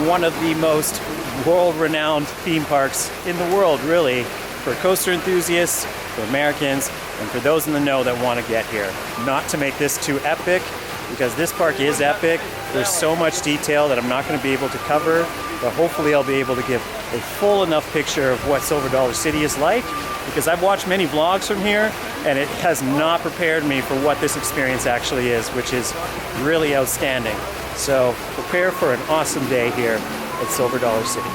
one of the most world-renowned theme parks in the world, really, for coaster enthusiasts, for Americans, and for those in the know that want to get here. Not to make this too epic, because this park is epic. There's so much detail that I'm not going to be able to cover, but hopefully I'll be able to give a full enough picture of what Silver Dollar City is like, because I've watched many vlogs from here, and it has not prepared me for what this experience actually is, which is really outstanding. So prepare for an awesome day here at Silver Dollar City.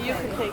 You can take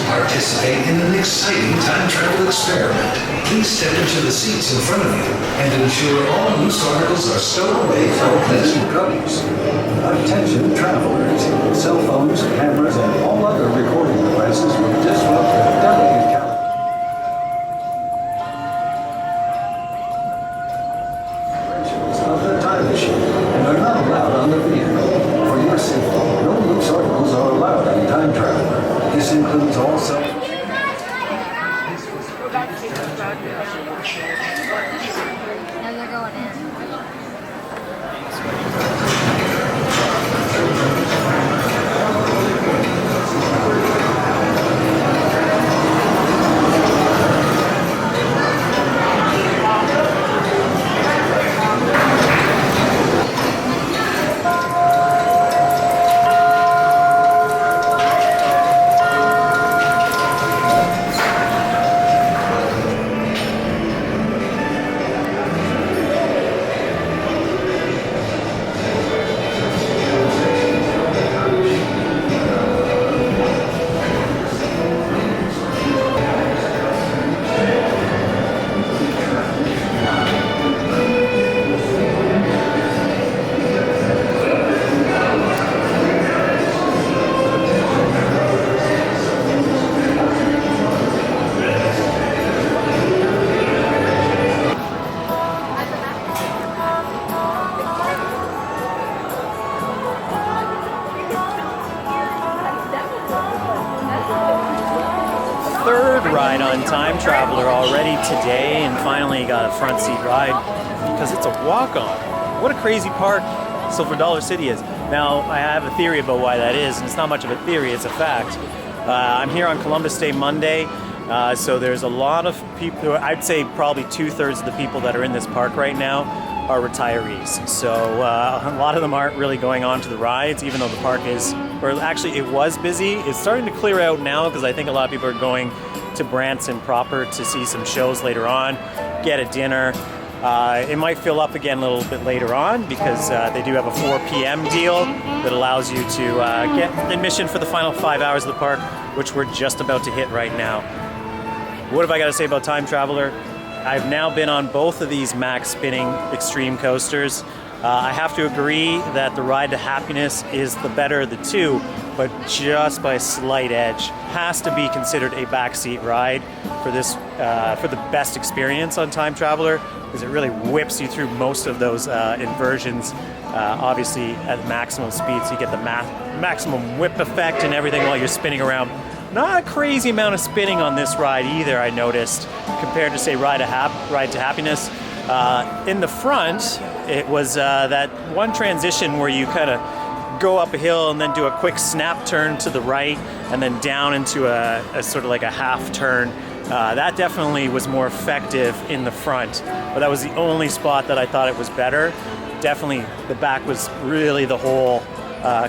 participate in an exciting time travel experiment. Please step into the seats in front of you and ensure all loose articles are stowed away for pleasant goodies. Attention travelers. Cell phones, cameras, and all other recording devices will disrupt the delicate calendar of the time machine and are not allowed on the vehicle. For your safety, no loose articles are allowed on Time Traveler. This includes all cell phones. Now they're going in. Third ride on Time Traveler already today, and finally got a front seat ride because it's a walk-on. What a crazy park Silver Dollar City is. Now, I have a theory about why that is, and it's not much of a theory, it's a fact. I'm here on Columbus Day Monday, so there's a lot of people, I'd say probably 2/3 of the people that are in this park right now are retirees. So a lot of them aren't really going on to the rides, even though the park is, or actually it was busy. It's starting to clear out now because I think a lot of people are going to Branson proper to see some shows later on, get a dinner. It might fill up again a little bit later on because they do have a 4 p.m. deal that allows you to get admission for the final 5 hours of the park, which we're just about to hit right now. What have I got to say about Time Traveler? I've now been on both of these max spinning extreme coasters. I have to agree that the Ride to Happiness is the better of the two, but just by a slight edge. Has to be considered a backseat ride for this, for the best experience on Time Traveler, because it really whips you through most of those inversions, obviously at maximum speed, so you get the maximum whip effect and everything while you're spinning around. Not a crazy amount of spinning on this ride either, I noticed, compared to, say, Ride to Happiness. In the front, it was that one transition where you kind of go up a hill and then do a quick snap turn to the right and then down into a sort of like a half turn. That definitely was more effective in the front, but that was the only spot that I thought it was better. Definitely the back was really the whole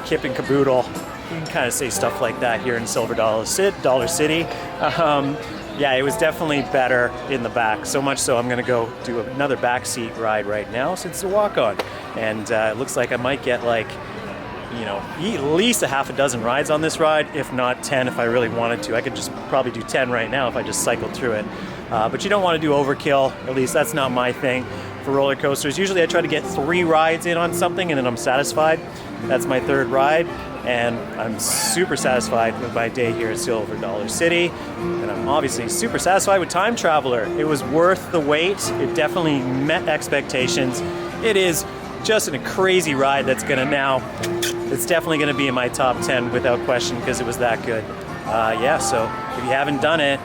kip and caboodle. You can kind of say stuff like that here in Dollar City. Yeah, it was definitely better in the back. So much so I'm going to go do another backseat ride right now since it's a walk-on. And it looks like I might get like, you know, at least a half a dozen rides on this ride, if not 10 if I really wanted to. I could just probably do 10 right now if I just cycled through it. But you don't want to do overkill. At least that's not my thing for roller coasters. Usually I try to get 3 rides in on something and then I'm satisfied. That's my 3rd ride. And I'm super satisfied with my day here at Dollar City. And I'm obviously super satisfied with Time Traveler. It was worth the wait. It definitely met expectations. It is just a crazy ride that's gonna now, it's definitely gonna be in my top 10 without question because it was that good. Yeah, so if you haven't done it,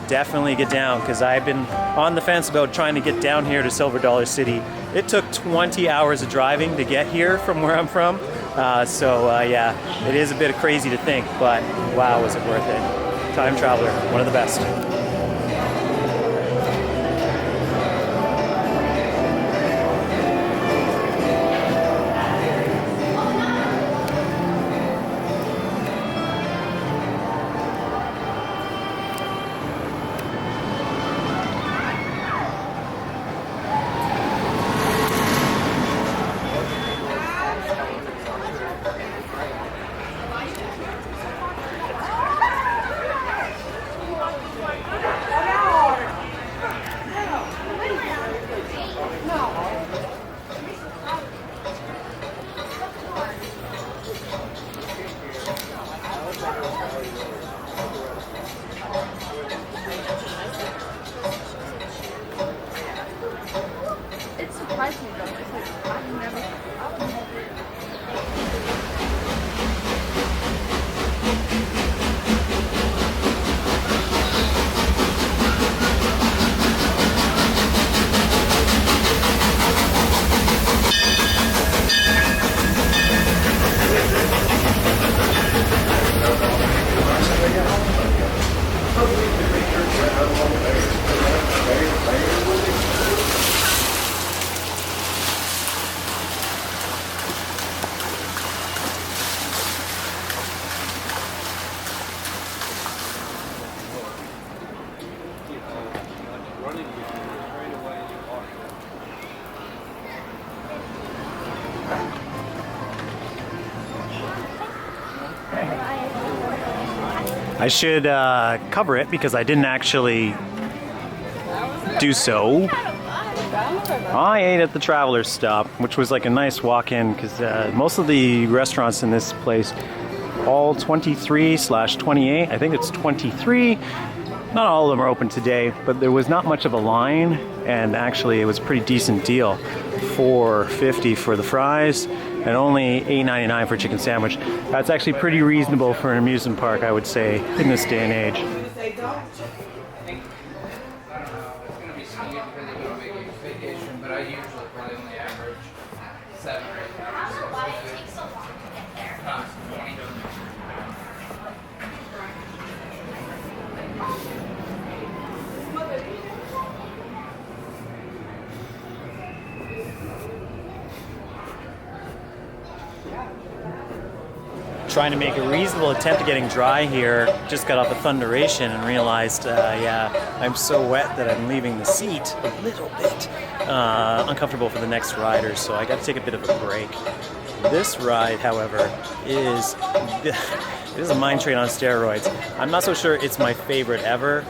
definitely get down, because I've been on the fence about trying to get down here to Dollar City. It took 20 hours of driving to get here from where I'm from. Yeah, it is a bit crazy to think, but wow, was it worth it. Time Traveler, one of the best. It surprised me though. It's like I would never. I should cover it because I didn't actually do so. I ate at the Traveler's Stop, which was like a nice walk-in because most of the restaurants in this place, all 23/28, I think it's 23. Not all of them are open today, but there was not much of a line, and actually it was a pretty decent deal. $4.50 for the fries and only $8.99 for a chicken sandwich. That's actually pretty reasonable for an amusement park, I would say, in this day and age. trying to make a reasonable attempt at getting dry here. Just got off a thunderation and realized, yeah, I'm so wet that I'm leaving the seat a little bit uncomfortable for the next rider, so I got to take a bit of a break. This ride, however, is it is a mine train on steroids. I'm not so sure it's my favorite ever.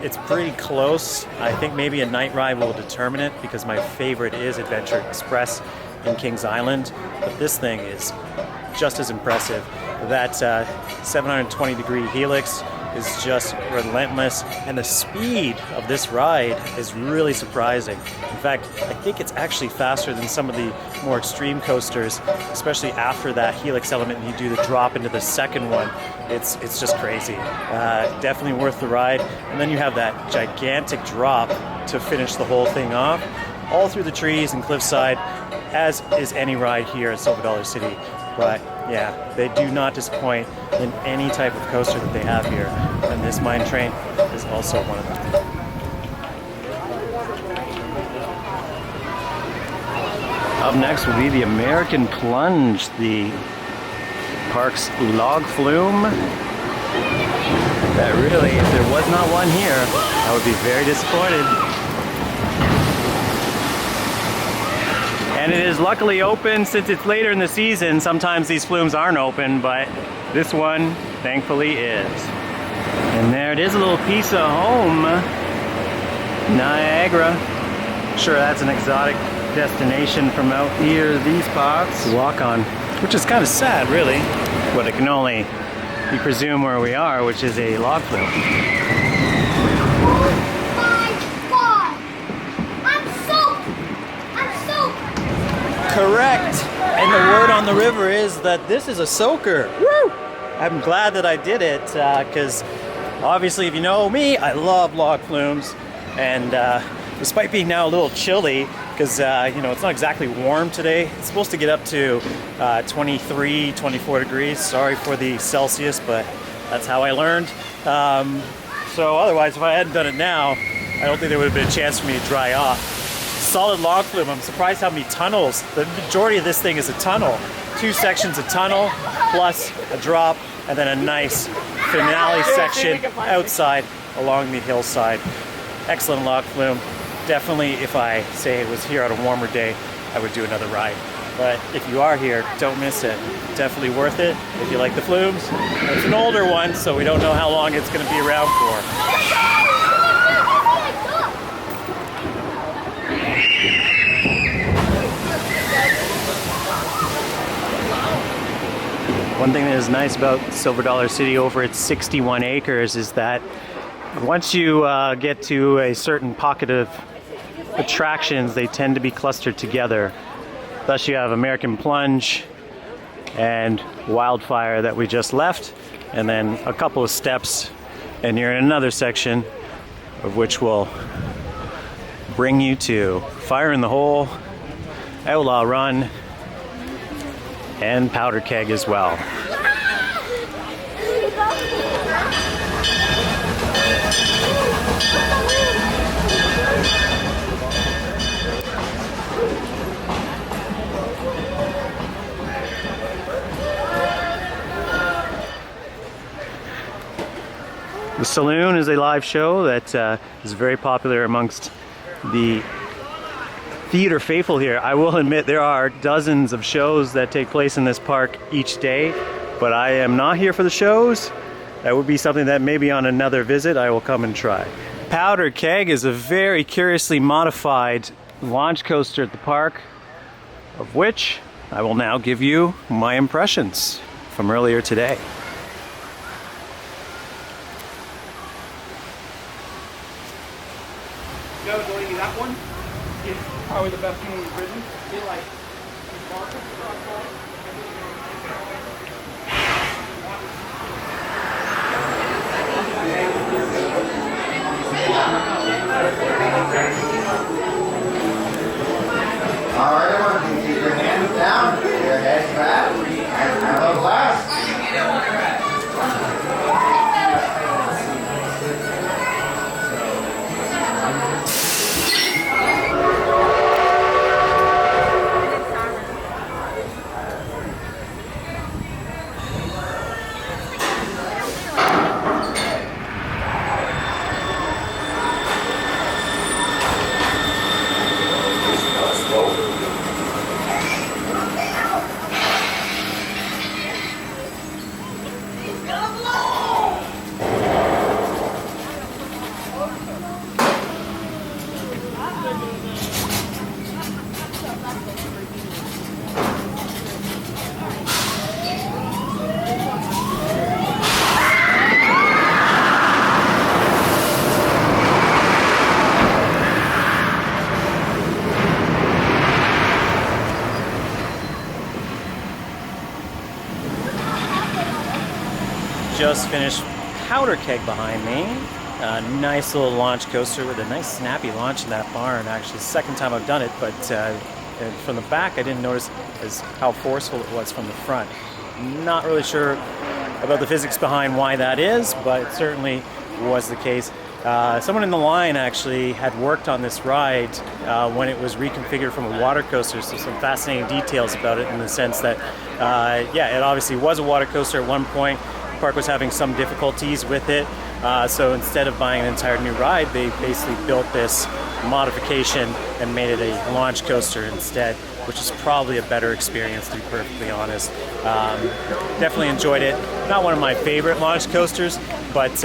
It's pretty close. I think maybe a night ride will determine it because my favorite is Adventure Express in Kings Island. But this thing is just as impressive. That 720-degree helix is just relentless, and the speed of this ride is really surprising. In fact, I think it's actually faster than some of the more extreme coasters, especially after that helix element and you do the drop into the second one. It's just crazy. Definitely worth the ride. And then you have that gigantic drop to finish the whole thing off, all through the trees and cliffside, as is any ride here at Silverdollarcity. But yeah, they do not disappoint in any type of coaster that they have here, and this mine train is also one of them. Up next will be the American Plunge, the park's log flume. That really, if there was not one here, I would be very disappointed. And it is luckily open since it's later in the season. Sometimes these flumes aren't open, but this one thankfully is. And there it is, a little piece of home. Niagara. Sure, that's an exotic destination from out here, these parts. Walk on, which is kind of sad, really. But it can only be presumed where we are, which is a log flume. Correct. And the word on the river is that this is a soaker. Woo! I'm glad that I did it because obviously, if you know me, I love log flumes. And despite being now a little chilly, because you know, it's not exactly warm today. It's supposed to get up to 23, 24 degrees. Sorry for the Celsius, but that's how I learned. So otherwise, if I hadn't done it now, I don't think there would have been a chance for me to dry off. Solid log flume. I'm surprised how many tunnels. The majority of this thing is a tunnel. 2 sections of tunnel, plus a drop, and then a nice finale section outside along the hillside. Excellent log flume. Definitely, if I say it was here on a warmer day, I would do another ride. But if you are here, don't miss it. Definitely worth it if you like the flumes. It's an older one, so we don't know how long it's going to be around for. One thing that is nice about Silverdollarcity over its 61 acres is that once you get to a certain pocket of attractions, they tend to be clustered together. Thus you have American Plunge and Wildfire that we just left, and then a couple of steps and you're in another section of which will bring you to Fire in the Hole, Outlaw Run, and Powder Keg as well. The Saloon is a live show that is very popular amongst the theater faithful here. I will admit there are dozens of shows that take place in this park each day, but I am not here for the shows. That would be something that maybe on another visit I will come and try. Powder Keg is a very curiously modified launch coaster at the park, of which I will now give you my impressions from earlier today. That one is probably the best one we've ridden. All right, everyone, keep your hands down, your heads back, and have a blast. just finished Powder Keg behind me. A nice little launch coaster with a nice snappy launch in that barn. Actually, second time I've done it, but from the back I didn't notice how forceful it was from the front. Not really sure about the physics behind why that is, but it certainly was the case. Someone in the line actually had worked on this ride when it was reconfigured from a water coaster, so some fascinating details about it in the sense that, yeah, it obviously was a water coaster at one point. The park was having some difficulties with it, so instead of buying an entire new ride, they basically built this modification and made it a launch coaster instead, which is probably a better experience, to be perfectly honest. Definitely enjoyed it. Not one of my favorite launch coasters, but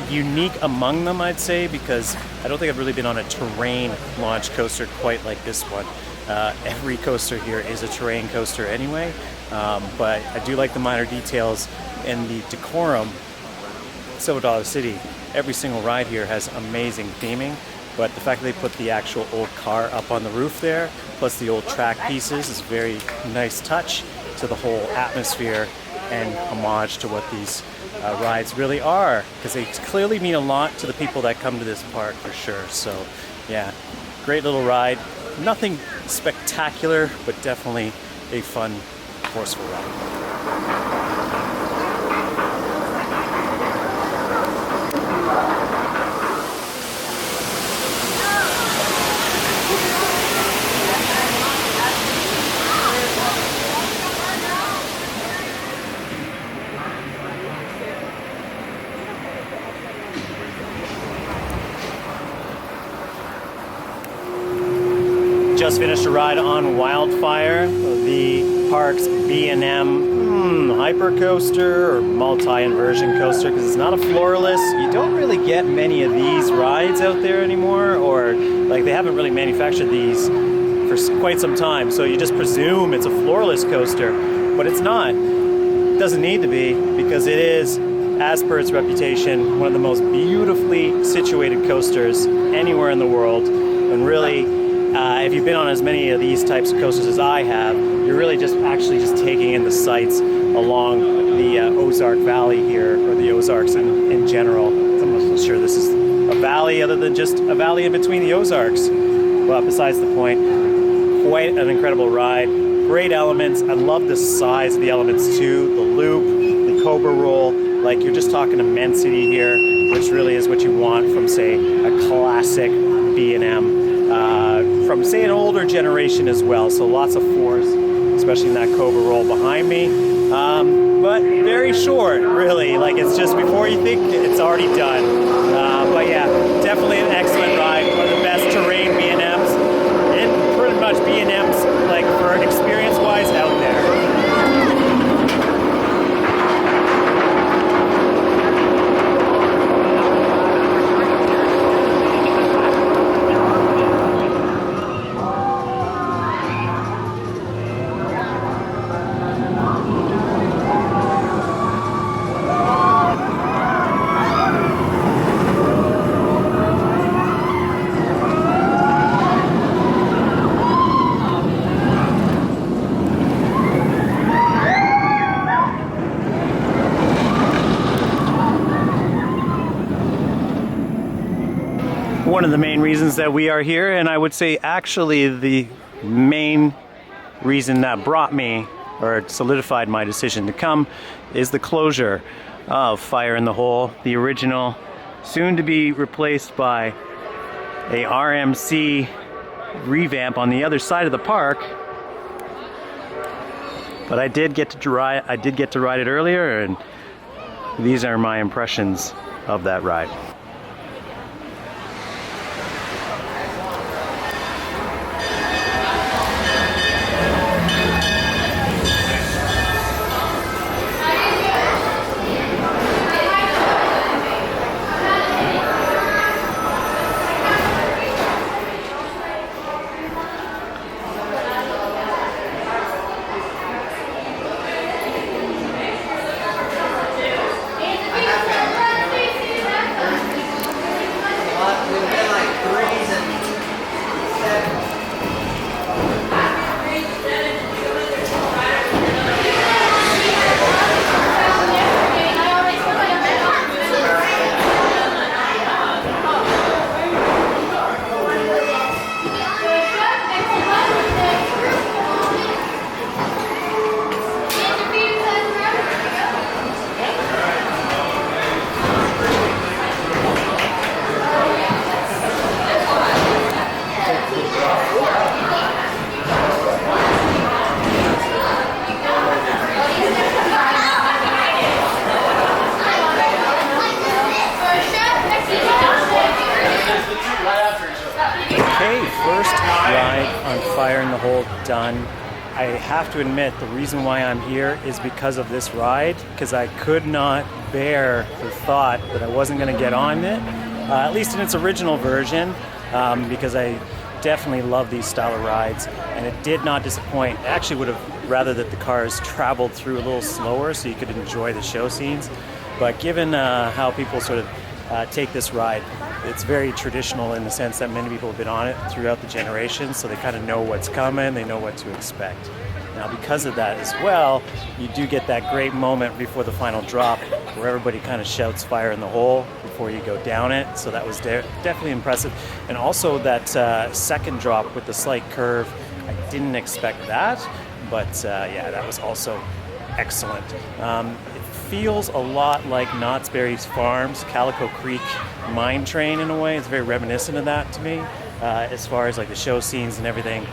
unique among them, I'd say, because I don't think I've really been on a terrain launch coaster quite like this one. Every coaster here is a terrain coaster anyway, but I do like the minor details and the decorum. Silverdollarcity, every single ride here has amazing theming, but the fact that they put the actual old car up on the roof there, plus the old track pieces, is a very nice touch to the whole atmosphere and homage to what these rides really are, because they clearly mean a lot to the people that come to this park for sure. So yeah, great little ride. Nothing spectacular, but definitely a fun, forceful ride. Just finished a ride on Wildfire, the park's B&M hyper coaster or multi-inversion coaster, because it's not a floorless. You don't really get many of these rides out there anymore, or like they haven't really manufactured these for quite some time, so you just presume it's a floorless coaster, but it's not. It doesn't need to be, because it is, as per its reputation, one of the most beautifully situated coasters anywhere in the world. And really, if you've been on as many of these types of coasters as I have, you're really just taking in the sights along the Ozark Valley here, or the Ozarks in general. I'm not sure this is a valley other than just a valley in between the Ozarks. But besides the point, quite an incredible ride. Great elements. I love the size of the elements too. The loop, the Cobra roll. Like, you're just talking immensity here, which really is what you want from, say, a classic B&M. From, say, an older generation as well, so lots of force, especially in that Cobra roll behind me, but very short, really. Like, it's just before you think it's already done. But yeah, definitely an excellent ride, one of the best terrain B&Ms, and pretty much B&Ms, like, for experience-wise, out there. One of the main reasons that we are here, and I would say actually the main reason that brought me or solidified my decision to come, is the closure of Fire in the Hole, the original, soon to be replaced by a RMC revamp on the other side of the park. But I did get to ride it earlier, and these are my impressions of that ride. on Fire in the Hole done. I have to admit the reason why I'm here is because of this ride, because I could not bear the thought that I wasn't going to get on it, at least in its original version, because I definitely love these style of rides, and it did not disappoint. I actually would have rather that the cars traveled through a little slower so you could enjoy the show scenes, but given how people sort of take this ride, it's very traditional in the sense that many people have been on it throughout the generations, so they kind of know what's coming, they know what to expect. Now, because of that as well, you do get that great moment before the final drop where everybody kind of shouts fire in the hole before you go down it, so that was definitely impressive. And also that second drop with the slight curve, I didn't expect that, but yeah, that was also excellent. It feels a lot like Knott's Berry Farm's Calico Creek mine train in a way. It's very reminiscent of that to me, as far as like the show scenes and everything.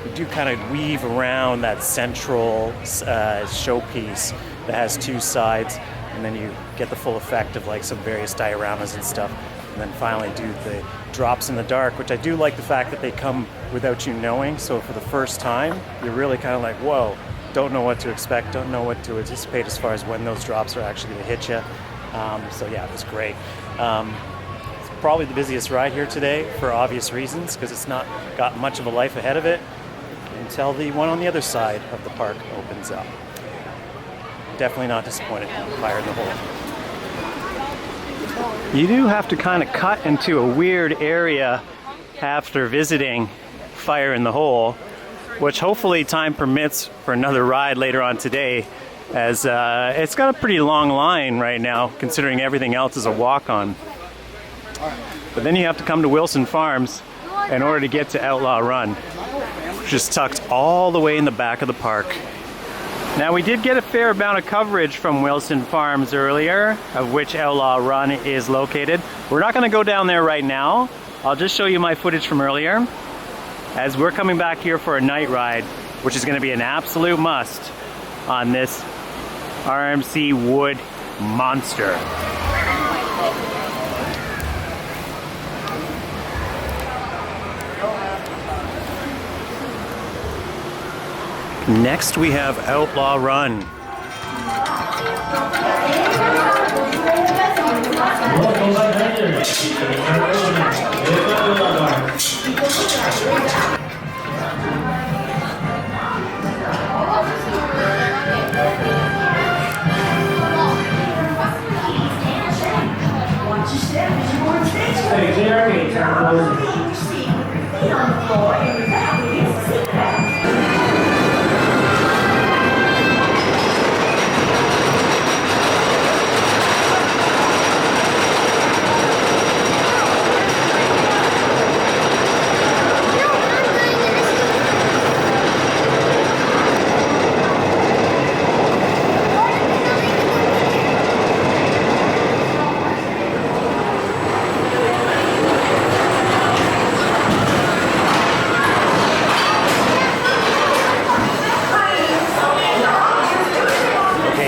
We do kind of weave around that central showpiece that has two sides, and then you get the full effect of like some various dioramas and stuff, and then finally do the drops in the dark, which I do like the fact that they come without you knowing. So for the first time, you're really kind of like, whoa, don't know what to expect, don't know what to anticipate as far as when those drops are actually going to hit you. So yeah, it was great. It's probably the busiest ride here today for obvious reasons, because it's not got much of a life ahead of it until the one on the other side of the park opens up. Definitely not disappointed. Fire in the hole. You do have to kind of cut into a weird area after visiting Fire in the Hole, which hopefully time permits for another ride later on today, as it's got a pretty long line right now considering everything else is a walk-on. But then you have to come to Wilson Farms in order to get to Outlaw Run, which is tucked all the way in the back of the park. Now, we did get a fair amount of coverage from Wilson Farms earlier, of which Outlaw Run is located. We're not going to go down there right now. I'll just show you my footage from earlier, as we're coming back here for a night ride, which is going to be an absolute must on this RMC Wood monster. Next we have Outlaw Run.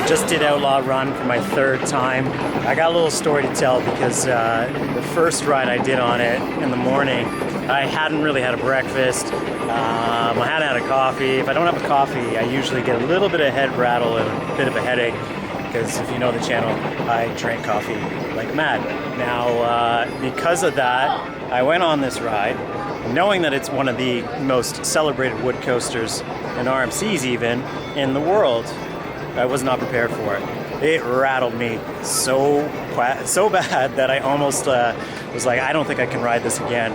Just did Outlaw Run for my third time. I got a little story to tell because the first ride I did on it in the morning, I hadn't really had a breakfast. I hadn't had a coffee. If I don't have a coffee, I usually get a little bit of head rattle and a bit of a headache, because if you know the channel, I drink coffee like mad. Now, because of that, I went on this ride, knowing that it's one of the most celebrated wood coasters, and RMCs even, in the world. I was not prepared for it. It rattled me so bad that I almost was like, I don't think I can ride this again.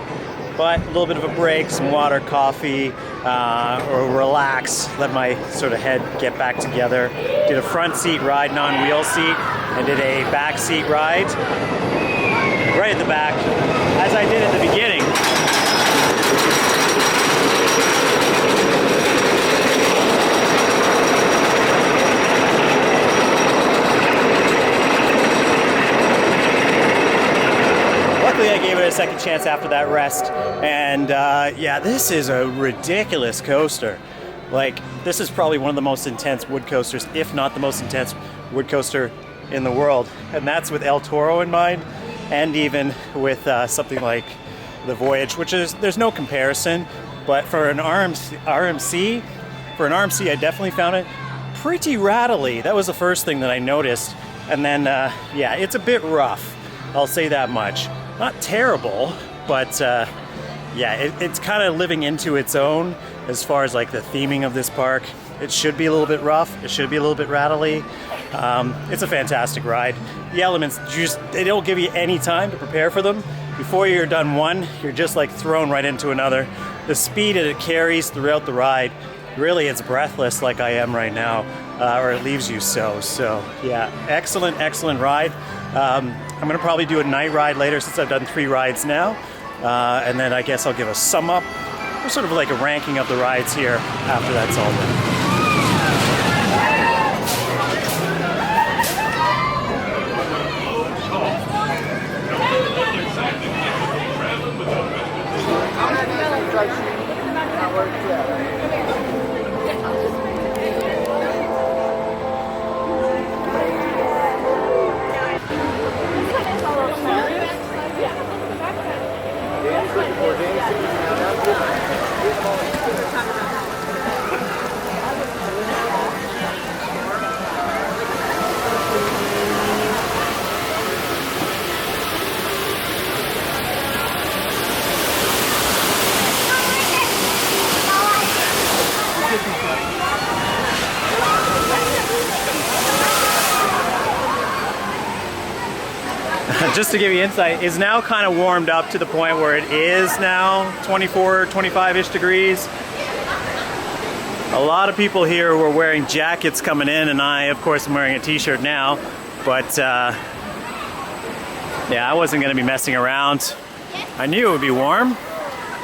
But a little bit of a break, some water, coffee, or relax, let my sort of head get back together. Did a front seat ride, non-wheel seat, and did a back seat ride right at the back, as I did at the beginning. I gave it a second chance after that rest, and yeah, this is a ridiculous coaster. Like, this is probably one of the most intense wood coasters, if not the most intense wood coaster in the world, and that's with El Toro in mind, and even with something like the Voyage, which is, there's no comparison, but for an RMC, I definitely found it pretty rattly. That was the first thing that I noticed. And then, yeah, it's a bit rough. I'll say that much. Not terrible, but yeah, it's kind of living into its own as far as like the theming of this park. It should be a little bit rough. It should be a little bit rattly. It's a fantastic ride. The elements, they don't give you any time to prepare for them. Before you're done one, you're just like thrown right into another. The speed that it carries throughout the ride, really it's breathless like I am right now, or it leaves you so. So yeah, excellent, excellent ride. I'm gonna probably do a night ride later since I've done 3 rides now. And then I guess I'll give a sum up, or sort of like a ranking of the rides here after that's all done. Just to give you insight, it's now kind of warmed up to the point where it is now 24, 25-ish degrees. A lot of people here were wearing jackets coming in, and I, of course, am wearing a t-shirt now. But yeah, I wasn't going to be messing around. I knew it would be warm,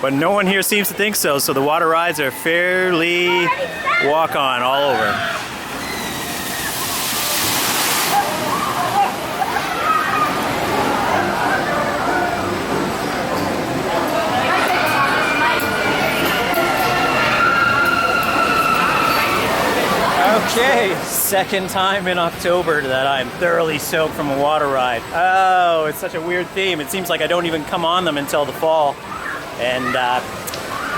but no one here seems to think so. So the water rides are fairly walk-on all over. Okay, second time in October that I'm thoroughly soaked from a water ride. Oh, it's such a weird theme. It seems like I don't even come on them until the fall. And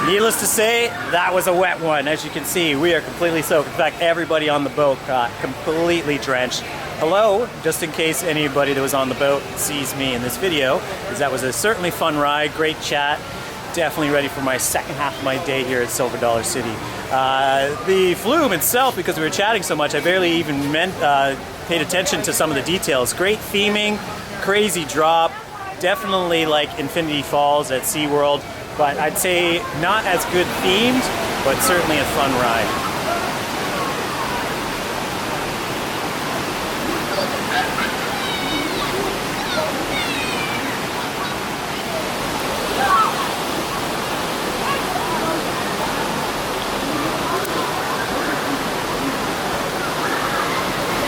needless to say, that was a wet one. As you can see, we are completely soaked. In fact, everybody on the boat got completely drenched. Hello, just in case anybody that was on the boat sees me in this video, because that was a certainly fun ride, great chat. Definitely ready for my second half of my day here at Silver Dollar City. The flume itself, because we were chatting so much, I barely even paid attention to some of the details. Great theming, crazy drop, definitely like Infinity Falls at SeaWorld, but I'd say not as good themed, but certainly a fun ride.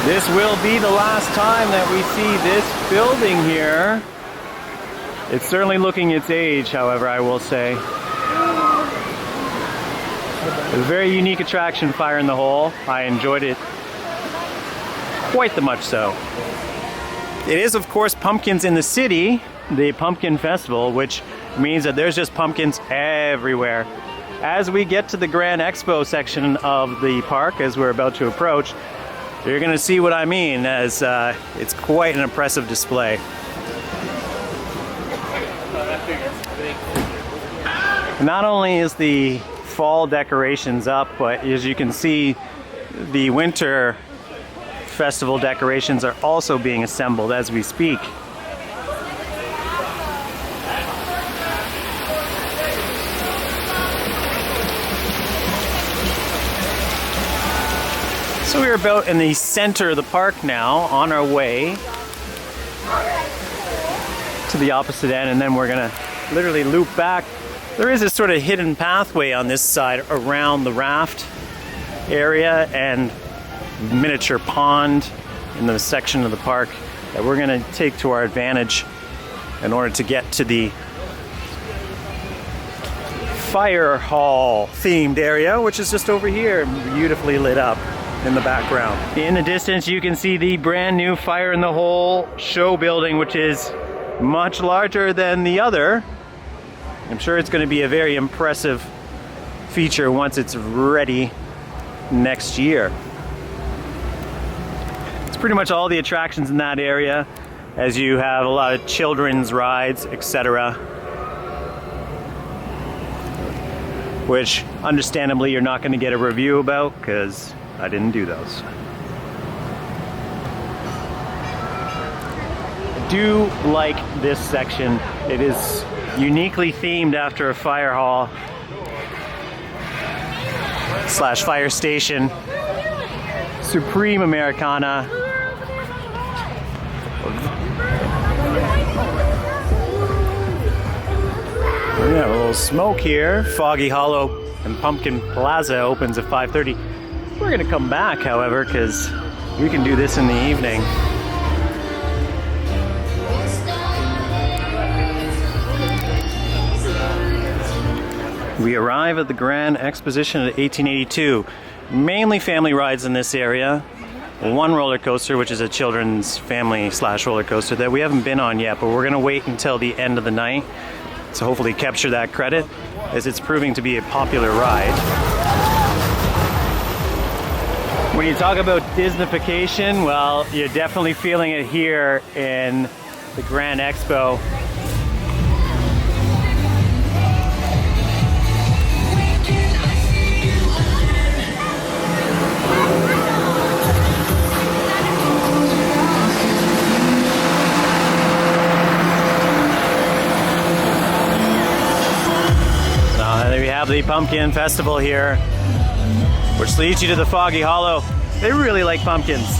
This will be the last time that we see this building here. It's certainly looking its age, however, I will say. It was a very unique attraction, Fire in the Hole. I enjoyed it quite the much so. It is, of course, Pumpkins in the City, the Pumpkin Festival, which means that there's just pumpkins everywhere. As we get to the Grand Expo section of the park, as we're about to approach, you're going to see what I mean, as it's quite an impressive display. Not only is the fall decorations up, but as you can see, the winter festival decorations are also being assembled as we speak. So we're about in the center of the park now, on our way to the opposite end, and then we're gonna literally loop back. There is a sort of hidden pathway on this side around the raft area and miniature pond in the section of the park that we're gonna take to our advantage in order to get to the fire hall themed area, which is just over here, beautifully lit up in the background. In the distance, you can see the brand new Fire in the Hole show building, which is much larger than the other I'm sure it's going to be a very impressive feature once it's ready next year. It's pretty much all the attractions in that area, as you have a lot of children's rides, etc. Which, understandably, you're not going to get a review about because I didn't do those. I do like this section. It is uniquely themed after a fire hall / fire station. Supreme Americana. We have a little smoke here. Foggy Hollow and Pumpkin Plaza opens at 5:30. We're gonna come back, however, because we can do this in the evening. We arrive at the Grand Exposition at 1882. Mainly family rides in this area. One roller coaster, which is a children's family / roller coaster that we haven't been on yet, but we're gonna wait until the end of the night to hopefully capture that credit, as it's proving to be a popular ride. When you talk about Disneyfication, well, you're definitely feeling it here in the Grand Expo. There we have the Pumpkin Festival here, which leads you to the Foggy Hollow. They really like pumpkins.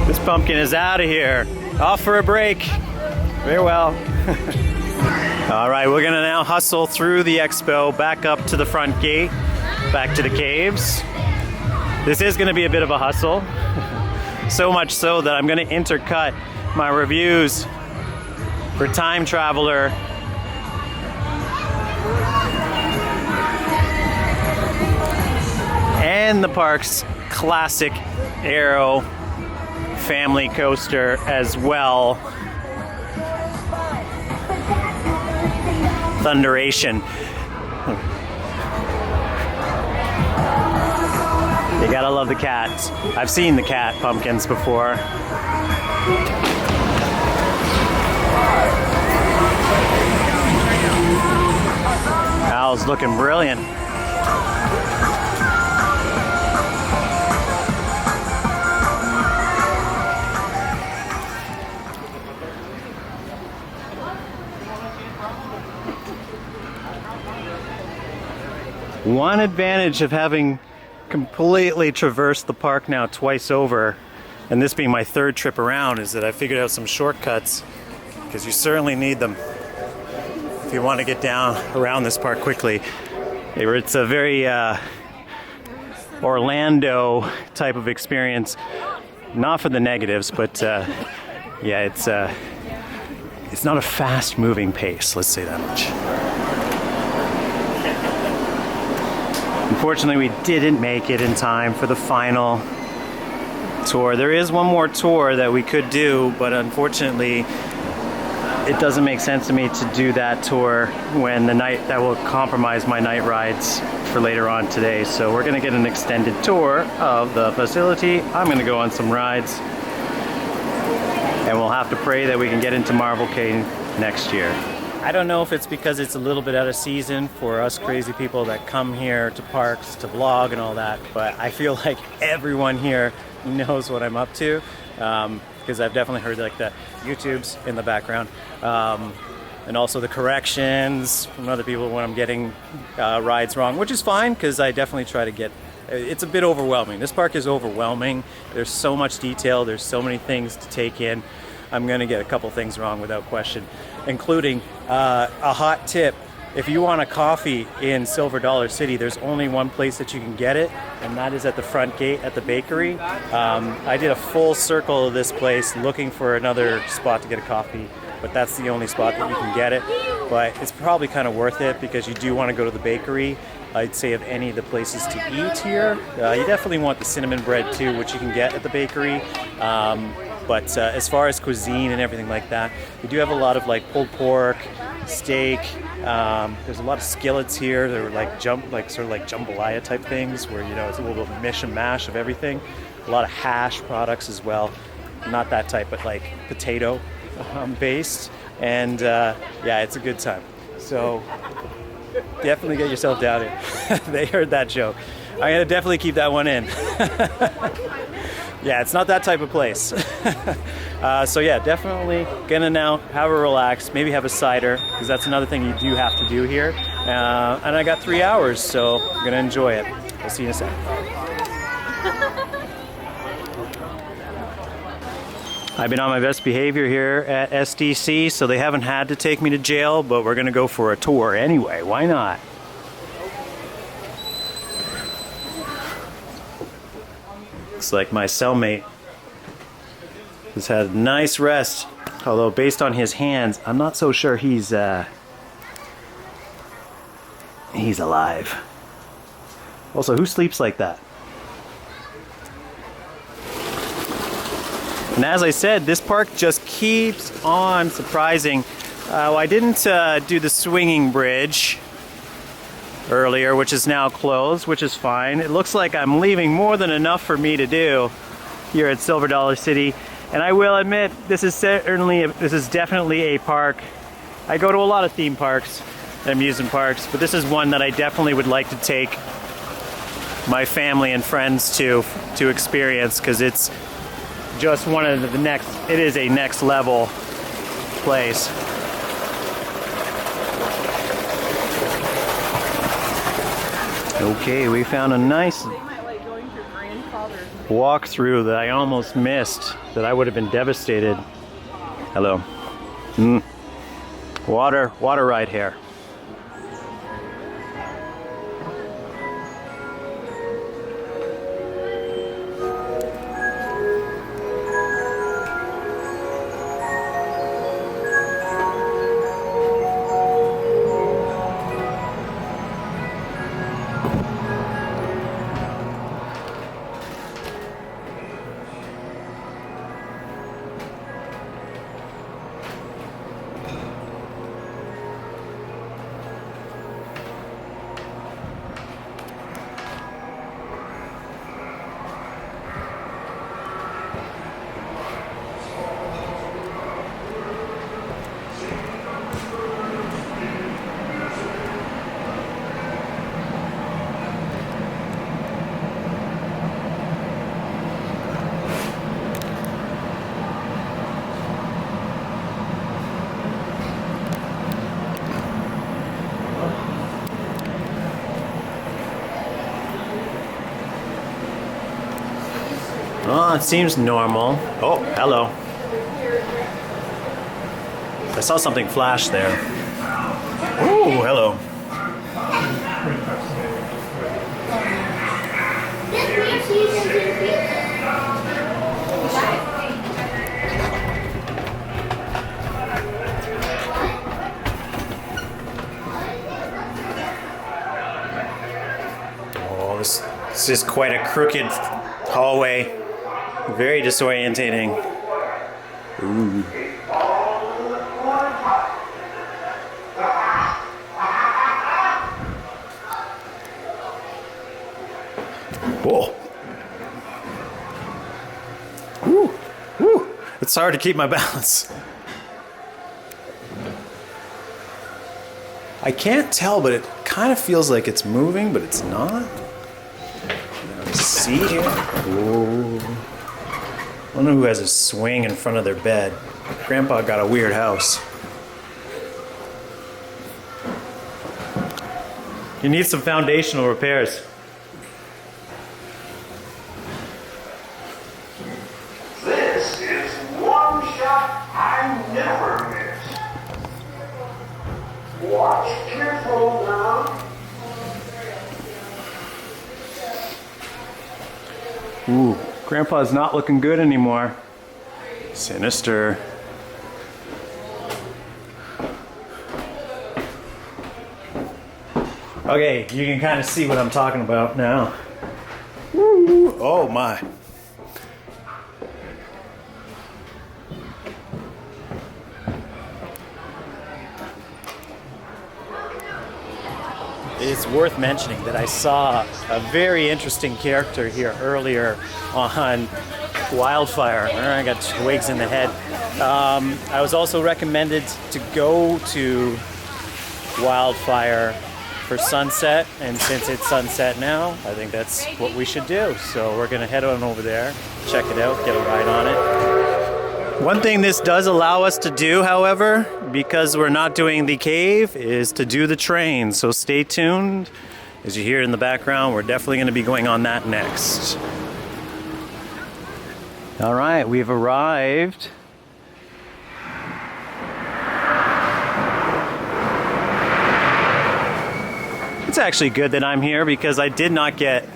This pumpkin is out of here. Off for a break. Very well. All right, we're gonna now hustle through the expo, back up to the front gate, back to the caves. This is gonna be a bit of a hustle. So much so that I'm gonna intercut my reviews for Time Traveler and the park's classic Aero family coaster as well. Thunderation. You gotta love the cat. I've seen the cat pumpkins before. Al's looking brilliant. One advantage of having completely traversed the park now twice over, and this being my third trip around, is that I figured out some shortcuts, because you certainly need them if you want to get down around this park quickly. It's a very Orlando type of experience, not for the negatives, but yeah, it's not a fast moving pace, let's say that much. Unfortunately, we didn't make it in time for the final tour. There is one more tour that we could do, but unfortunately, it doesn't make sense to me to do that tour when that will compromise my night rides for later on today. So we're gonna get an extended tour of the facility. I'm gonna go on some rides, and we'll have to pray that we can get into Marvel Cave next year. I don't know if it's because it's a little bit out of season for us crazy people that come here to parks to vlog and all that, but I feel like everyone here knows what I'm up to, because I've definitely heard like the YouTubes in the background, and also the corrections from other people when I'm getting rides wrong, which is fine because I definitely try to get. It's a bit overwhelming. This park is overwhelming. There's so much detail. There's so many things to take in. I'm gonna get a couple things wrong without question, including a hot tip. If you want a coffee in Silver Dollar City, there's only one place that you can get it, and that is at the front gate at the bakery. I did a full circle of this place looking for another spot to get a coffee, but that's the only spot that you can get it. But it's probably kind of worth it because you do want to go to the bakery. I'd say of any of the places to eat here, you definitely want the cinnamon bread too, which you can get at the bakery. But as far as cuisine and everything like that, they do have a lot of like pulled pork, steak. There's a lot of skillets here. They're like sort of like jambalaya type things, where you know it's a little mish and mash of everything. A lot of hash products as well. Not that type, but like potato based. And yeah, it's a good time. So definitely get yourself down here. They heard that joke. I'm gonna definitely keep that one in. Yeah, it's not that type of place. So yeah, definitely gonna now have a relax, maybe have a cider, because that's another thing you do have to do here. And I got 3 hours, so I'm gonna enjoy it. I'll see you in a second. I've been on my best behavior here at SDC, so they haven't had to take me to jail, but we're gonna go for a tour anyway. Why not? Looks like my cellmate has had a nice rest, although based on his hands, I'm not so sure he's alive. Also, who sleeps like that? And as I said, this park just keeps on surprising. I didn't do the swinging bridge earlier, which is now closed, which is fine. It looks like I'm leaving more than enough for me to do here at Silver Dollar City. And I will admit, this is definitely a park. I go to a lot of theme parks and amusement parks, but this is one that I definitely would like to take my family and friends to experience, because it's just one of the next, it is a next level place. Okay, we found a nice walkthrough that I almost missed, that I would have been devastated. Hello. Water right here. Oh, it seems normal. Oh, hello. I saw something flash there. Oh, hello. Oh, this is quite a crooked hallway. Very disorientating. Ooh. Whoa. Woo. Woo. It's hard to keep my balance. I can't tell, but it kind of feels like it's moving, but it's not. See here? Whoa. I wonder who has a swing in front of their bed. Grandpa got a weird house. You need some foundational repairs. This is one shot I never miss. Watch careful now. Ooh, Grandpa's not looking good anymore. Sinister. Okay, you can kind of see what I'm talking about now. Woo, oh my. it's worth mentioning that I saw a very interesting character here earlier on Wildfire. I got twigs in the head. I was also recommended to go to Wildfire for sunset, and since it's sunset now, I think that's what we should do. So we're gonna head on over there, check it out, get a ride on it. One thing this does allow us to do, however, because we're not doing the cave, is to do the train. So stay tuned. As you hear in the background, we're definitely gonna be going on that next. All right, we've arrived. It's actually good that I'm here because I did not get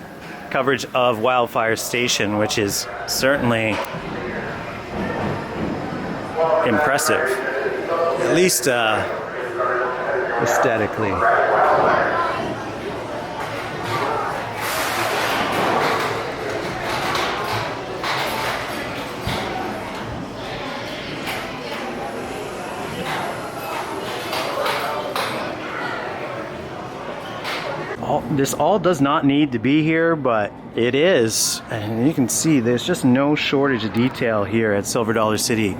coverage of Wildfire Station, which is certainly impressive, at least aesthetically. This all does not need to be here, but it is. And you can see there's just no shortage of detail here at Silver Dollar City.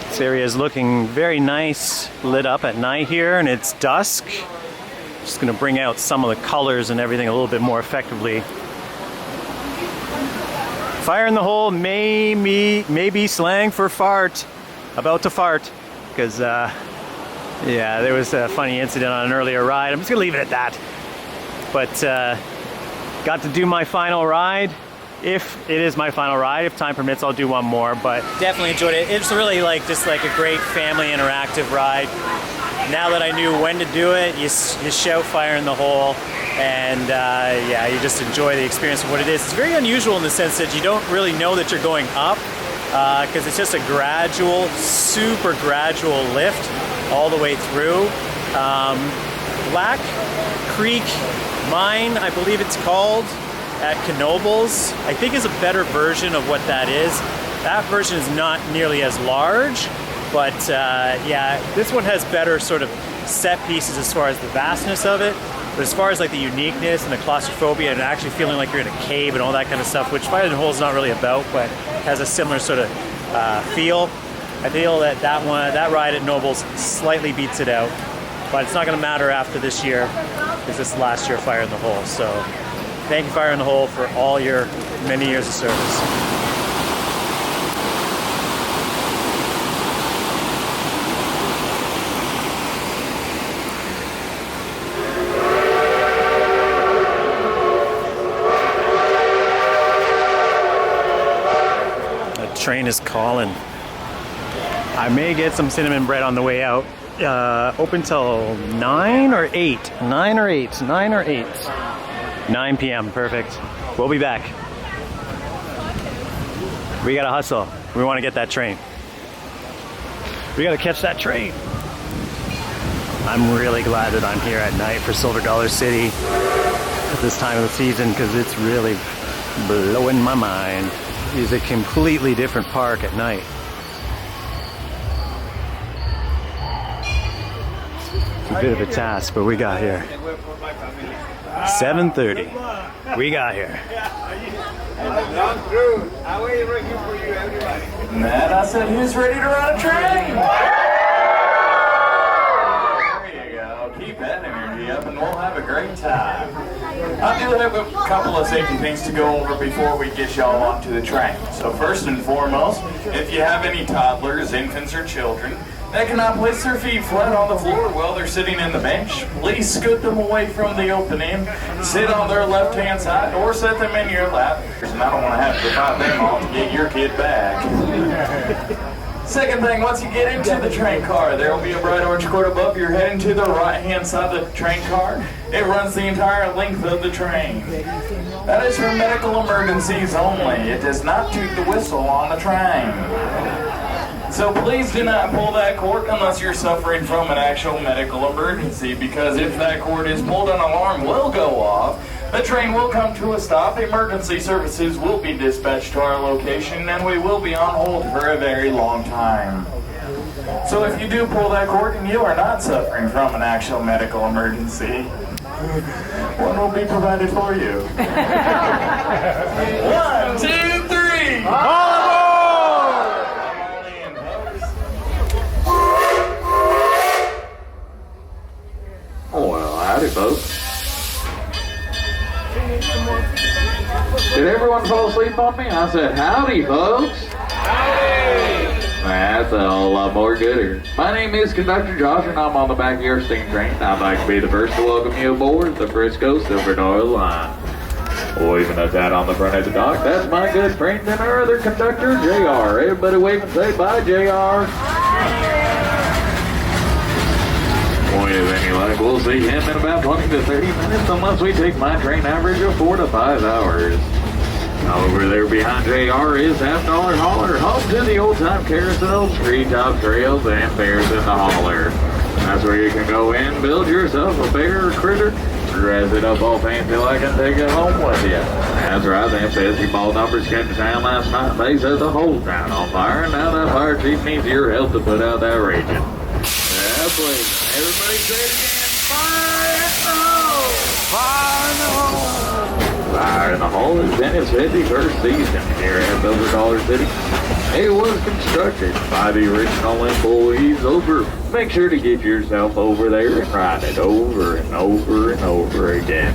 This area is looking very nice, lit up at night here, and it's dusk. Just gonna bring out some of the colors and everything a little bit more effectively. Fire in the hole may be slang for fart. About to fart. Because, yeah, there was a funny incident on an earlier ride. I'm just gonna leave it at that. But, got to do my final ride. If it is my final ride, if time permits, I'll do one more, but definitely enjoyed it. It's really just like a great family interactive ride. Now that I knew when to do it, you shout fire in the hole, and yeah, you just enjoy the experience of what it is. It's very unusual in the sense that you don't really know that you're going up, because it's just a gradual, super gradual lift all the way through. Black Creek Mine, I believe it's called, at Knoebels, I think is a better version of what that is. That version is not nearly as large, but yeah, this one has better sort of set pieces as far as the vastness of it. But as far as like the uniqueness and the claustrophobia and actually feeling like you're in a cave and all that kind of stuff, which Fire in the Hole is not really about, but has a similar sort of feel. I feel that that ride at Knoebels slightly beats it out, but it's not going to matter after this year, because this is last year Fire in the Hole. So thank you, Fire in the Hole, for all your many years of service. The train is calling. I may get some cinnamon bread on the way out. Open till 9 or 8? 9 or 8? 9 or 8? 9 p.m. Perfect. We'll be back. We gotta hustle. We want to get that train. We gotta catch that train. I'm really glad that I'm here at night for Silver Dollar City at this time of the season because it's really blowing my mind. It's a completely different park at night. It's a bit of a task, but we got here. 7:30. We got here. Man, I said, who's ready to run a train? There you go. Keep that energy up and we'll have a great time. I do have a couple of safety things to go over before we get y'all onto the train. So first and foremost, if you have any toddlers, infants, or children that cannot place their feet flat on the floor while they're sitting in the bench, please scoot them away from the opening, sit on their left-hand side, or set them in your lap. And I don't want to have to fight them all to get your kid back. Second thing, once you get into the train car, there will be a bright orange cord above your head and to the right-hand side of the train car. It runs the entire length of the train. That is for medical emergencies only. It does not toot the whistle on the train. So please do not pull that cord unless you're suffering from an actual medical emergency, because if that cord is pulled, an alarm will go off. The train will come to a stop, emergency services will be dispatched to our location, and we will be on hold for a very long time. So if you do pull that cord and you are not suffering from an actual medical emergency, one will be provided for you. 1, 2, 3! All aboard! Oh, well, howdy, folks. Did everyone fall asleep on me? I said, howdy, folks. Howdy. That's a whole lot more gooder. My name is Conductor Josh, and I'm on the back of your steam train. I'd like to be the first to welcome you aboard the Frisco Silver Dollar line. Oh, even though that on the front of the dock, that's my good friend and our other conductor, JR. Everybody wave and say bye, JR. Boy, if any luck, we'll see him in about 20 to 30 minutes unless we take my train average of 4 to 5 hours. Over there behind JR is $50 Hauler, home to the old-time carousel, treetop trails, and bears in the holler. That's where you can go in, build yourself a bear or critter, dress it up all fancy like and take it home with you. That's right, them pesky ball numbers came to town last night. They set the whole town on fire, and now that fire chief needs your help to put out that region. Yeah, please. Everybody say it again. Fire in the hole! Fire in the hole! Fire in the Hole is in its 51st season here at Silver Dollar City. It was constructed by the original employees over. Make sure to get yourself over there and ride it over and over and over again.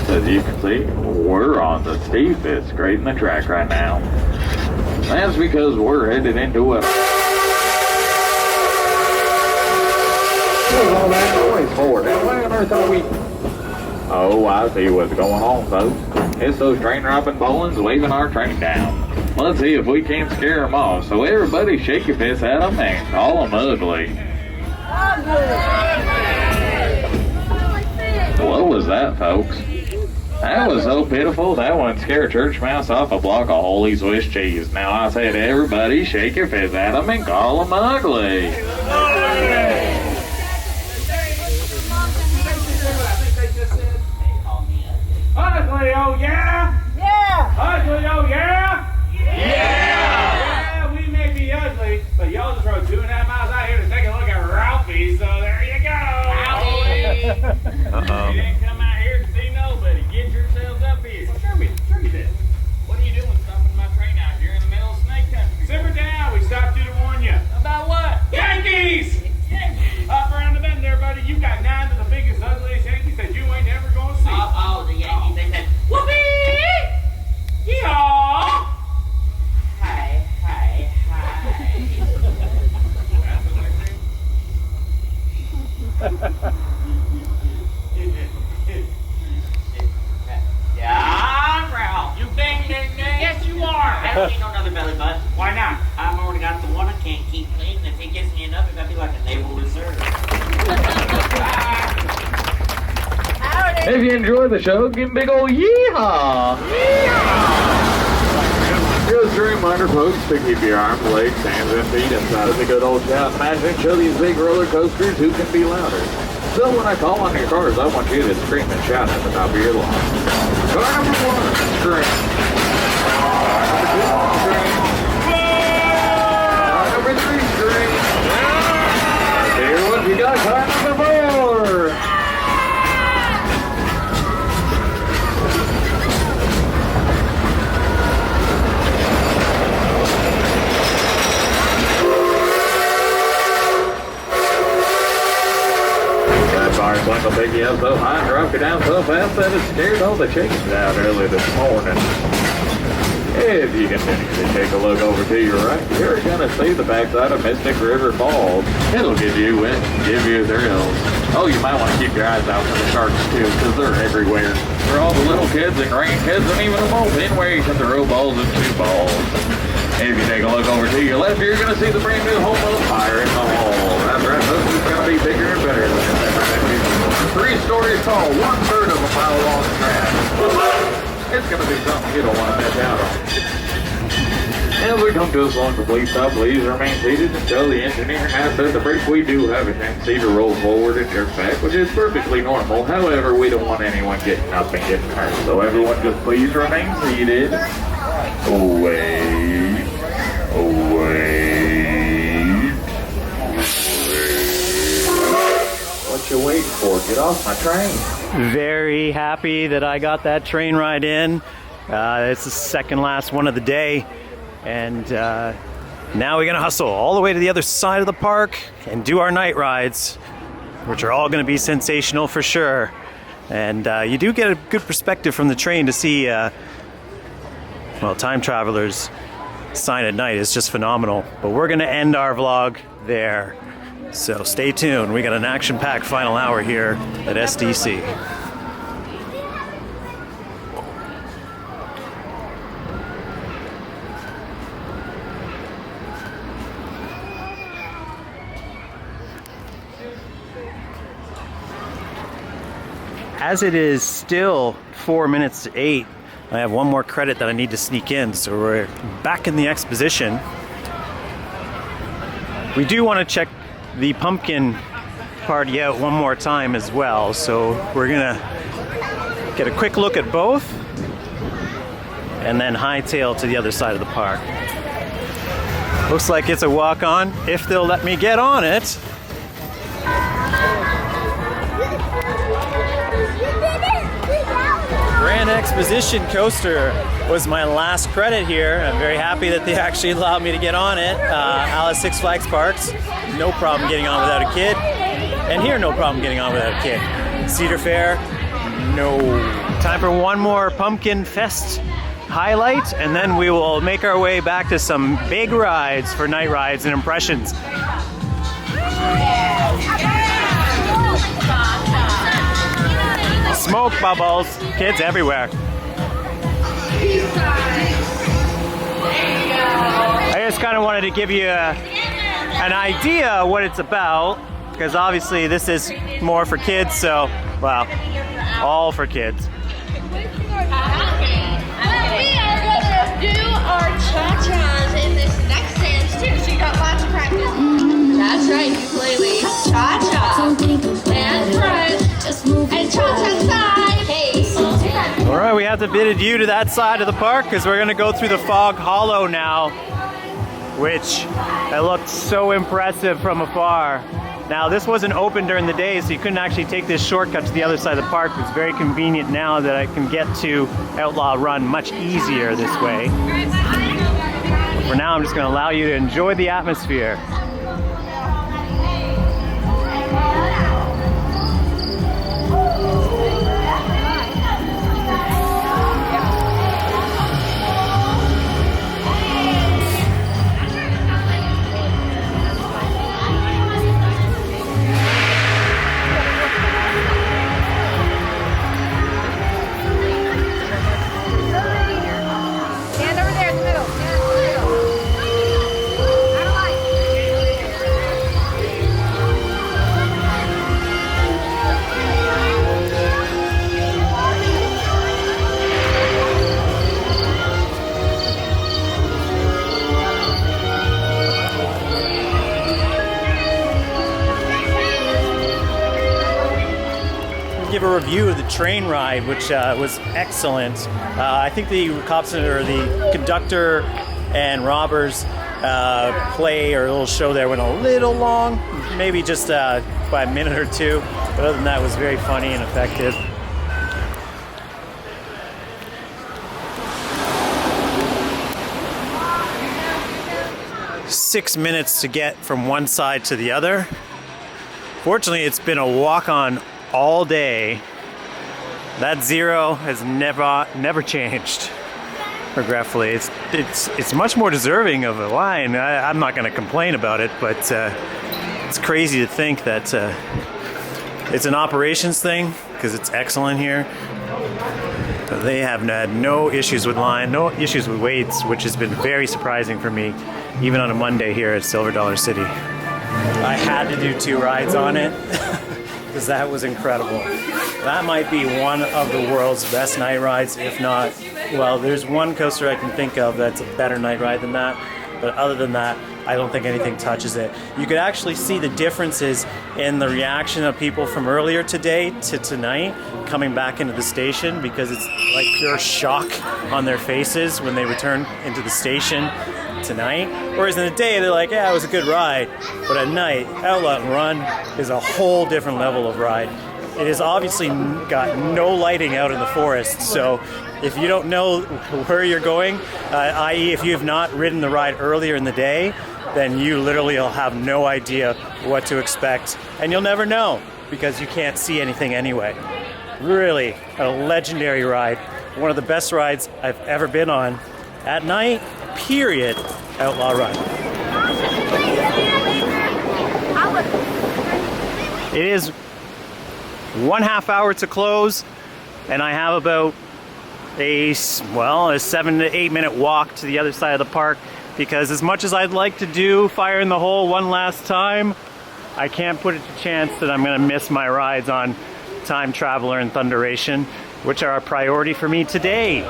As you can see, we're on the steepest grade in the track right now. That's because we're headed into a... What's all that noise for? Now, why on earth are we... Oh, I see what's going on, folks. It's those train robbing Polands waving our train down. Let's see if we can't scare them off. So everybody shake your fist at them and call them ugly. What was that, folks? That was so pitiful, that one scared church mouse off a block of holy Swiss cheese. Now I said everybody shake your fist at them and call them ugly. Ugly, oh yeah? Yeah! Ugly, oh yeah? Yeah! Yeah, we may be ugly, but y'all just rode 2.5 miles out here to take a look at Ralphie, so there you go. Uh-oh. You didn't come out here to see nobody. Get yourselves up here. Show me this. What are you doing stopping my train out here in the middle of snake country? Simmer down, we stopped you to warn you. About what? Yankees! Yankees! Up around the bend there, buddy. You got 9 of the biggest, ugliest Yankees that you ain't ever gonna see. Oh, the Yankees, they said, whoopee! Yeehaw! Hi, hi, hi. Yeah, I'm Ralph. You ding, ding, ding. Yes, you are. I don't need no another belly button. Why not? I've already got the one I can't keep clean. If it gets me enough, it's gonna be like a naval reserve. If you enjoy the show, give a big ol' yeehaw! Yeah. reminder, folks, to keep your arms, legs, hands, and feet inside of the good old shout match and show these big roller coasters who can be louder. So when I call on your cars, I want you to scream and shout at the top of your lungs. Car number 1, scream. Car number 2, scream. Car number 3, scream. Here, what you got? Car number 4. Fire plane will pick you up so high and drop you down so fast that it scared all the chickens out early this morning. If you continue to take a look over to your right, you're going to see the backside of Mystic River Falls. It'll give you wet, give you thrills. Oh, you might want to keep your eyes out for the sharks too, because they're everywhere. For all the little kids and grandkids and even the moping where you can throw balls and shoot balls. If you take a look over to your left, you're going to see the brand new home of Fire in the Hall. That's right, folks, it's going to be bigger and better than that. 3 stories tall, 1/3 of a mile long track. It's going to be something you don't want to miss out on. As we come to a slow and complete stop, please remain seated until the engineer has said the brake. We do have a tendency to roll forward and jerk back, which is perfectly normal. However, we don't want anyone getting up and getting hurt. So everyone just please remain seated. Wait. What you waiting for? Get off my train. Very happy that I got that train ride in. It's the second last one of the day. And now we're going to hustle all the way to the other side of the park and do our night rides, which are all going to be sensational for sure. And you do get a good perspective from the train to see, well, time travelers sign at night is just phenomenal. But we're going to end our vlog there. So stay tuned. We got an action-packed final hour here at SDC. As it is still 4 minutes to 8, I have one more credit that I need to sneak in, so we're back in the exposition. We do want to check the pumpkin party out one more time as well, so we're gonna get a quick look at both and then hightail to the other side of the park. Looks like it's a walk-on, if they'll let me get on it. Grand Exposition coaster was my last credit here. I'm very happy that they actually allowed me to get on it. Alice Six Flags Parks, no problem getting on without a kid. And here, no problem getting on without a kid. Cedar Fair, no. Time for one more Pumpkin Fest highlight, and then we will make our way back to some big rides for night rides and impressions. Smoke bubbles, kids everywhere. I just kind of wanted to give you an idea of what it's about, because obviously this is more for kids, so, well, all for kids. We are going to do our cha-chas in this next dance too, so you got lots of practice. That's right, ukulele, cha-cha, and front, and cha-cha side. Hey. All right, we have to bid adieu to that side of the park because we're going to go through the Fog Hollow now, which it looked so impressive from afar. Now, this wasn't open during the day, so you couldn't actually take this shortcut to the other side of the park. It's very convenient now that I can get to Outlaw Run much easier this way. For now, I'm just going to allow you to enjoy the atmosphere. give a review of the train ride, which was excellent. I think the cops or the conductor and robbers play or a little show there went a little long, maybe just by a minute or two. But other than that, it was very funny and effective. "6 minutes to get from one side to the other." Fortunately, it's been a walk-on all day. That 0 has never changed. Regretfully, it's much more deserving of a line. I'm not going to complain about it, but it's crazy to think that it's an operations thing because it's excellent here. They have had no issues with line, no issues with waits, which has been very surprising for me, even on a Monday here at Silver Dollar City. I had to do 2 rides on it because that was incredible. That might be one of the world's best night rides, if not, well, there's one coaster I can think of that's a better night ride than that, but other than that, I don't think anything touches it. You could actually see the differences in the reaction of people from earlier today to tonight coming back into the station, because it's like pure shock on their faces when they return into the station tonight. Whereas in the day, they're like, yeah, it was a good ride. But at night, Outlaw Run is a whole different level of ride. It has obviously got no lighting out in the forest, so if you don't know where you're going, i.e. if you have not ridden the ride earlier in the day, then you literally will have no idea what to expect, and you'll never know because you can't see anything anyway. Really a legendary ride, one of the best rides I've ever been on at night, period. Outlaw Run. It is 1/2 hour to close, and I have about a 7 to 8 minute walk to the other side of the park, because as much as I'd like to do Fire in the Hole one last time, I can't put it to chance that I'm going to miss my rides on Time Traveler and Thunderation, which are a priority for me today.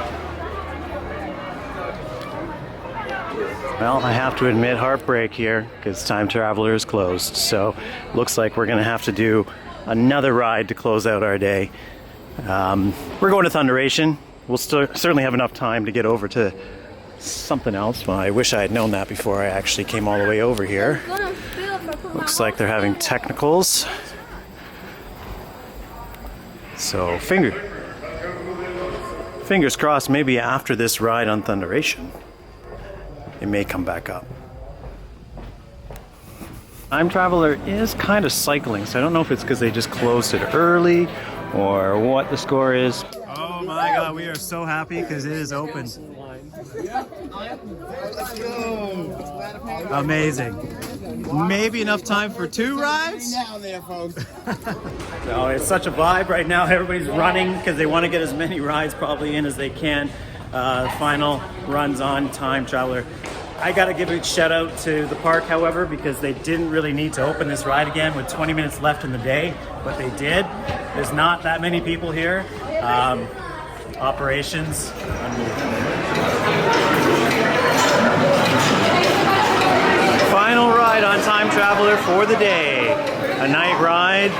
Well, I have to admit heartbreak here because Time Traveler is closed, so looks like we're going to have to do another ride to close out our day. We're going to Thunderation. We'll certainly have enough time to get over to something else. Well, I wish I had known that before I actually came all the way over here. Looks like they're having technicals. So fingers crossed, maybe after this ride on Thunderation, it may come back up. Time Traveler is kind of cycling, so I don't know if it's because they just closed it early or what the score is. Oh my god, we are so happy because it is open. Let's go. Amazing. Maybe enough time for 2 rides? Down there, folks. No, it's such a vibe right now. Everybody's running because they want to get as many rides probably in as they can. Final runs on Time Traveler. I got to give a shout out to the park, however, because they didn't really need to open this ride again with 20 minutes left in the day, but they did. There's not that many people here. Operations. Final ride on Time Traveler for the day. A night ride.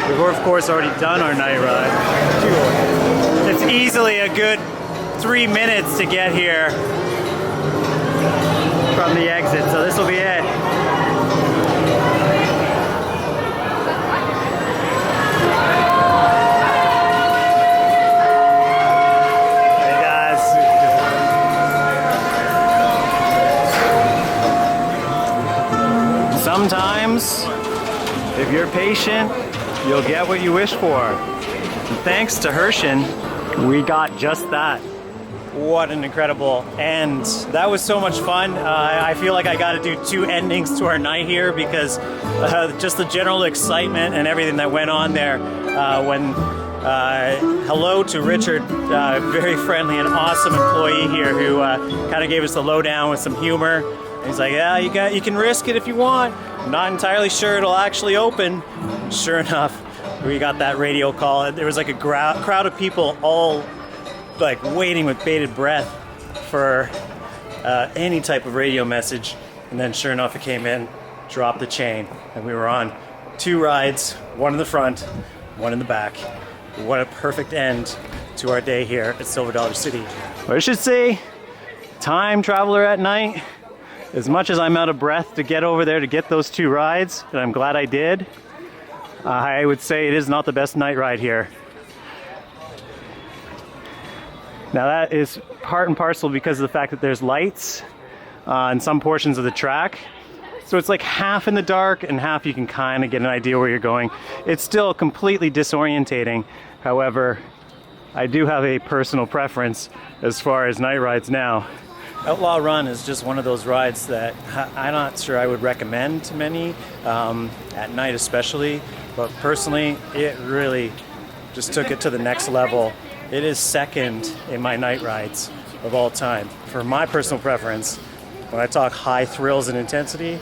We've of course already done our night ride. It's easily a good 3 minutes to get here from the exit, so this will be it. Hey guys. Sometimes, if you're patient, you'll get what you wish for. And thanks to Hershin, we got just that. What an incredible end. That was so much fun. I feel like I got to do 2 endings to our night here because just the general excitement and everything that went on there. Hello to Richard, very friendly and awesome employee here who kind of gave us the lowdown with some humor. And he's like, yeah, you can risk it if you want. I'm not entirely sure it'll actually open. Sure enough, we got that radio call. There was like a crowd of people all like waiting with bated breath for any type of radio message, and then sure enough it came in, dropped the chain, and we were on 2 rides, 1 in the front, 1 in the back. what a perfect end to our day here at Silver Dollar City. Or I should say, time traveler at night. As much as I'm out of breath to get over there to get those 2 rides, and I'm glad I did, I would say it is not the best night ride here. Now that is part and parcel because of the fact that there's lights in some portions of the track. So it's like half in the dark and half you can kind of get an idea where you're going. It's still completely disorientating. However, I do have a personal preference as far as night rides now. Outlaw Run is just one of those rides that I'm not sure I would recommend to many, at night especially, but personally it really just took it to the next level. It is second in my night rides of all time. For my personal preference, when I talk high thrills and intensity,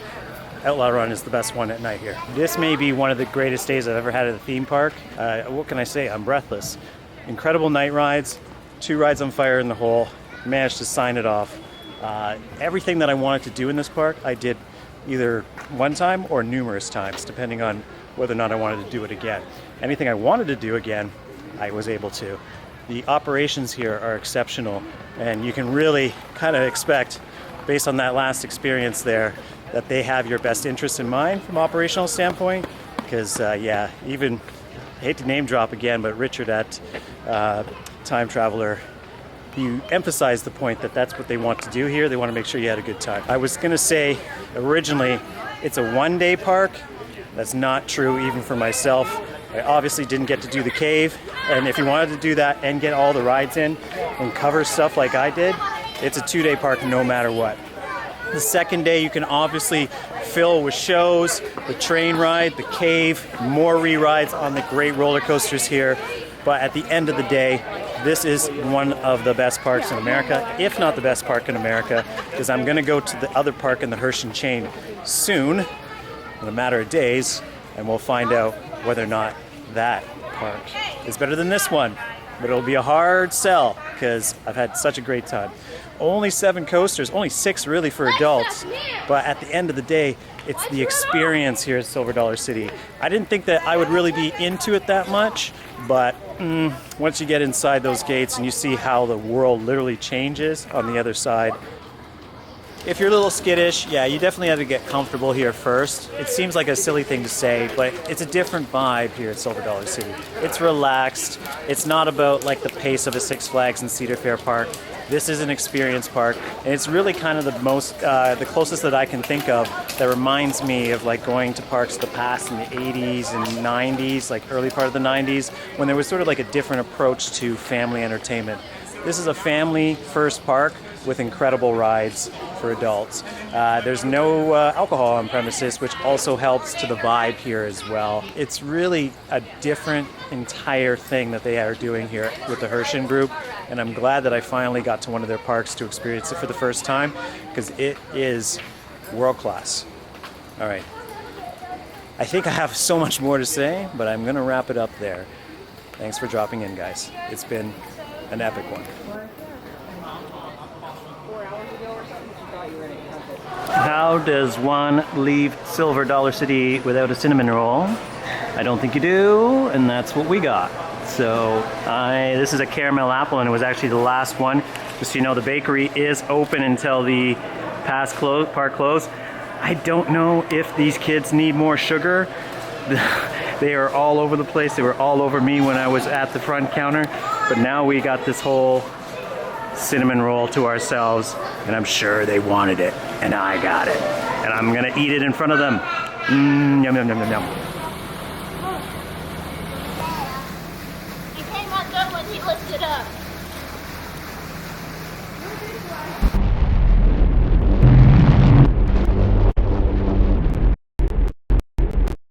Outlaw Run is the best one at night here. This may be one of the greatest days I've ever had at a theme park. What can I say? I'm breathless. Incredible night rides, 2 rides on fire in the hole, managed to sign it off. Everything that I wanted to do in this park, I did either one time or numerous times, depending on whether or not I wanted to do it again. Anything I wanted to do again, I was able to. The operations here are exceptional, and you can really kind of expect, based on that last experience there, that they have your best interest in mind from an operational standpoint. Because yeah, even, I hate to name drop again, but Richard at Time Traveler, he emphasized the point that that's what they want to do here. They want to make sure you had a good time. I was going to say originally it's a 1-day park. That's not true even for myself. I obviously didn't get to do the cave, and if you wanted to do that and get all the rides in and cover stuff like I did, it's a 2-day park no matter what. The second day you can obviously fill with shows, the train ride, the cave, more re-rides on the great roller coasters here. But at the end of the day, this is one of the best parks in America, if not the best park in America, because I'm going to go to the other park in the Hershey chain soon, in a matter of days, and we'll find out whether or not that park is better than this one. But it'll be a hard sell because I've had such a great time. Only 7 coasters, only 6 really for adults, but at the end of the day, it's the experience here at Silver Dollar City. I didn't think that I would really be into it that much, but once you get inside those gates and you see how the world literally changes on the other side, if you're a little skittish, yeah, you definitely have to get comfortable here first. It seems like a silly thing to say, but it's a different vibe here at Silver Dollar City. It's relaxed. It's not about like the pace of a Six Flags and Cedar Fair park. This is an experience park, and it's really kind of the closest that I can think of that reminds me of like going to parks of the past in the 80s and 90s, like early part of the 90s, when there was sort of like a different approach to family entertainment. This is a family-first park with incredible rides for adults. There's no alcohol on premises, which also helps to the vibe here as well. It's really a different entire thing that they are doing here with the Hershey group, and I'm glad that I finally got to one of their parks to experience it for the first time, because it is world-class. All right. I think I have so much more to say, but I'm gonna wrap it up there. Thanks for dropping in, guys. It's been an epic one. How does one leave Silver Dollar City without a cinnamon roll? I don't think you do, and that's what we got. So this is a caramel apple, and it was actually the last one. Just so you know, the bakery is open until the park close. I don't know if these kids need more sugar. They are all over the place. They were all over me when I was at the front counter, but now we got this whole cinnamon roll to ourselves, and I'm sure they wanted it, and I got it, and I'm gonna eat it in front of them. Yum, yum, yum, yum, yum. It came out good when he lifted up.